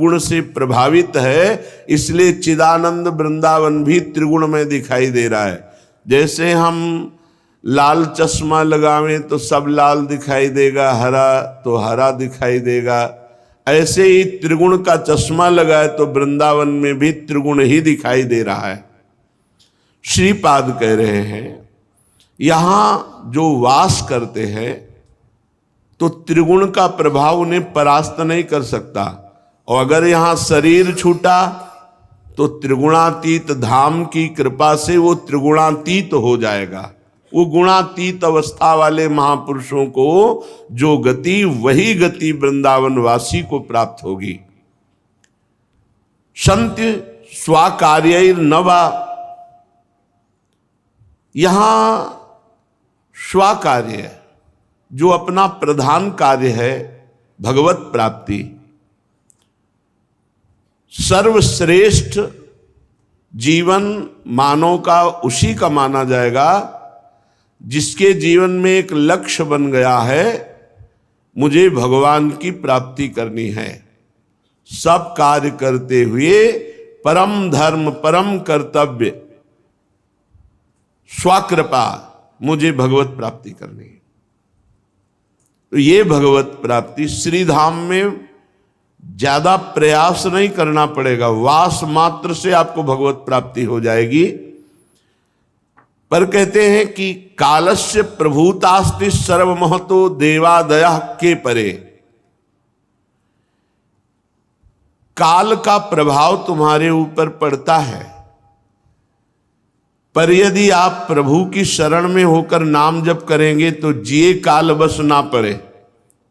त्रिगुण से प्रभावित है, इसलिए चिदानंद वृंदावन भी त्रिगुण में दिखाई दे रहा है। जैसे हम लाल चश्मा लगावें तो सब लाल दिखाई देगा, हरा तो हरा दिखाई देगा, ऐसे ही त्रिगुण का चश्मा लगाए तो वृंदावन में भी त्रिगुण ही दिखाई दे रहा है। श्रीपाद कह रहे हैं यहां जो वास करते हैं तो त्रिगुण का प्रभाव उन्हें परास्त नहीं कर सकता, और अगर यहां शरीर छूटा तो त्रिगुणातीत धाम की कृपा से वो त्रिगुणातीत हो जाएगा। वो गुणातीत अवस्था वाले महापुरुषों को जो गति, वही गति वृंदावन वासी को प्राप्त होगी। संत स्वाकार्य नवा, यहां स्वाकार्य जो अपना प्रधान कार्य है भगवत प्राप्ति, सर्वश्रेष्ठ जीवन मानव का उसी का माना जाएगा जिसके जीवन में एक लक्ष्य बन गया है, मुझे भगवान की प्राप्ति करनी है। सब कार्य करते हुए परम धर्म, परम कर्तव्य, स्वाकृपा, मुझे भगवत प्राप्ति करनी है। तो ये भगवत प्राप्ति श्रीधाम में ज्यादा प्रयास नहीं करना पड़ेगा, वास मात्र से आपको भगवत प्राप्ति हो जाएगी। पर कहते हैं कि कालस्य प्रभुतास्ति सर्वमहतो देवादया के परे, काल का प्रभाव तुम्हारे ऊपर पड़ता है, पर यदि आप प्रभु की शरण में होकर नाम जप करेंगे तो जिए काल बस ना पड़े।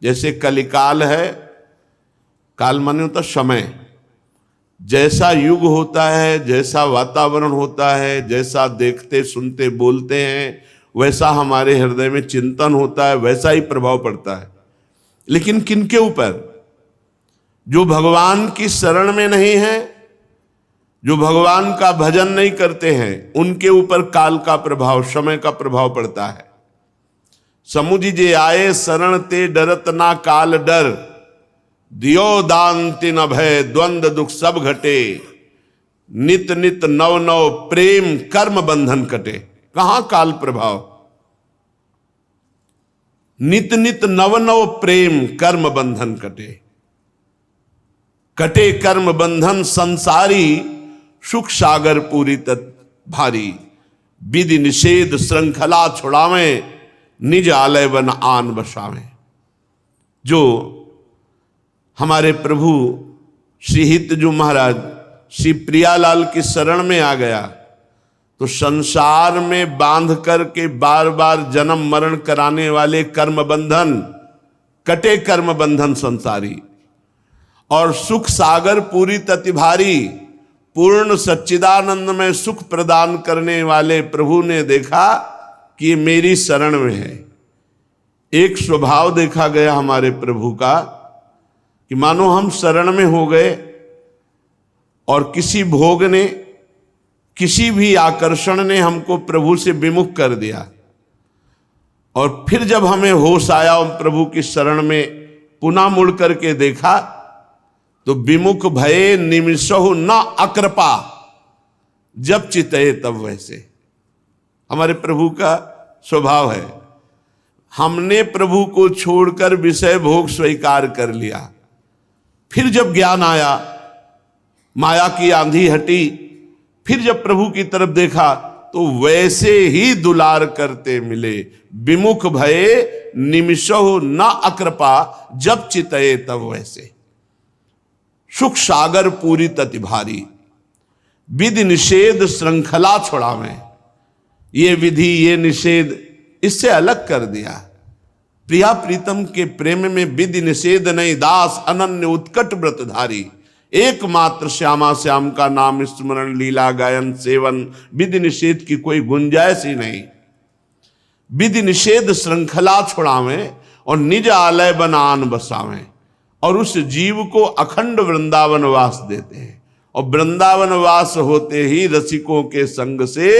जैसे कलिकाल है, काल माने होता समय, जैसा युग होता है, जैसा वातावरण होता है, जैसा देखते सुनते बोलते हैं, वैसा हमारे हृदय में चिंतन होता है, वैसा ही प्रभाव पड़ता है। लेकिन किनके ऊपर? जो भगवान की शरण में नहीं है, जो भगवान का भजन नहीं करते हैं, उनके ऊपर काल का प्रभाव, समय का प्रभाव पड़ता है। समुझ जे आए शरण ते डरत ना काल डर, दियो दान तिन अभय द्वंद्व दुख सब घटे, नित नित नव नव प्रेम कर्म बंधन कटे। कहां काल प्रभाव? नित नित नव नव प्रेम कर्म बंधन कटे, कटे कर्म बंधन संसारी, सुख सागर पूरी तत् भारी, विधि निषेध श्रृंखला छुड़ावें, निज आलय बन आन बसावें। जो हमारे प्रभु श्री हितजू महाराज श्री प्रियालाल की शरण में आ गया तो संसार में बांध करके बार बार जन्म मरण कराने वाले कर्म बंधन कटे, कर्म बंधन संसारी, और सुख सागर पूरी ततिभारी, पूर्ण सच्चिदानंद में सुख प्रदान करने वाले प्रभु ने देखा कि ये मेरी शरण में है। एक स्वभाव देखा गया हमारे प्रभु का कि मानो हम शरण में हो गए और किसी भोग ने, किसी भी आकर्षण ने हमको प्रभु से विमुख कर दिया, और फिर जब हमें होश आया और प्रभु की शरण में पुनः मुड़ करके देखा तो विमुख भये निमिषहु न अकृपा, जब चितये तब वैसे। हमारे प्रभु का स्वभाव है, हमने प्रभु को छोड़कर विषय भोग स्वीकार कर लिया, फिर जब ज्ञान आया, माया की आंधी हटी, फिर जब प्रभु की तरफ देखा तो वैसे ही दुलार करते मिले। विमुख भये निमिषहु न अकृपा, जब चितये तब वैसे। सुख सागर पूरी ततिभारी, विधि निषेध श्रृंखला छुड़ावें। ये विधि ये निषेध इससे अलग कर दिया। प्रिया प्रीतम के प्रेम में विधि निषेध नहीं, दास अनन्य उत्कट व्रतधारी। एकमात्र श्यामा श्याम का नाम स्मरण, लीला गायन सेवन, विधि निषेध की कोई गुंजाइश ही नहीं। विधि निषेध श्रृंखला छुड़ावें और निज आलय बनान बसावें, और उस जीव को अखंड वृंदावन वास देते हैं। और वृंदावन वास होते ही रसिकों के संग से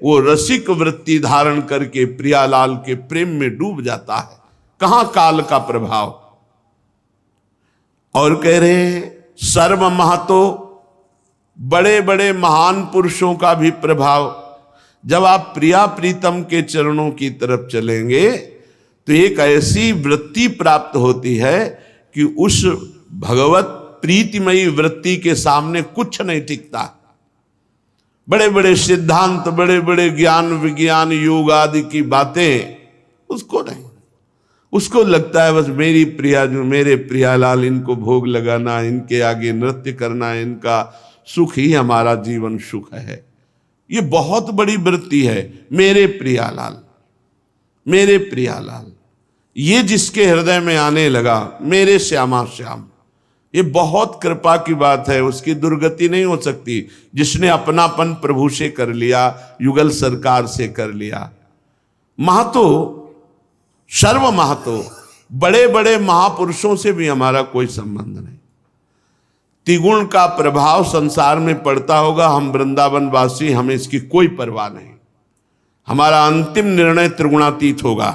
वो रसिक वृत्ति धारण करके प्रियालाल के प्रेम में डूब जाता है। कहां काल का प्रभाव। और कह रहे हैं सर्व महतो, बड़े बड़े महान पुरुषों का भी प्रभाव। जब आप प्रिया प्रीतम के चरणों की तरफ चलेंगे तो एक ऐसी वृत्ति प्राप्त होती है कि उस भगवत प्रीतिमयी वृत्ति के सामने कुछ नहीं टिकता। बड़े बड़े सिद्धांत, बड़े बड़े ज्ञान विज्ञान योग आदि की बातें उसको नहीं, उसको लगता है बस मेरी प्रिया, जो मेरे प्रियालाल, इनको भोग लगाना, इनके आगे नृत्य करना, इनका सुख ही हमारा जीवन सुख है। ये बहुत बड़ी वृत्ति है, मेरे प्रियालाल, मेरे प्रियालाल। ये जिसके हृदय में आने लगा, मेरे श्यामा श्याम, ये बहुत कृपा की बात है, उसकी दुर्गति नहीं हो सकती। जिसने अपनापन प्रभु से कर लिया, युगल सरकार से कर लिया। महतो, सर्व महतो, बड़े बड़े महापुरुषों से भी हमारा कोई संबंध नहीं। त्रिगुण का प्रभाव संसार में पड़ता होगा, हम वृंदावन वासी, हमें इसकी कोई परवाह नहीं। हमारा अंतिम निर्णय त्रिगुणातीत होगा।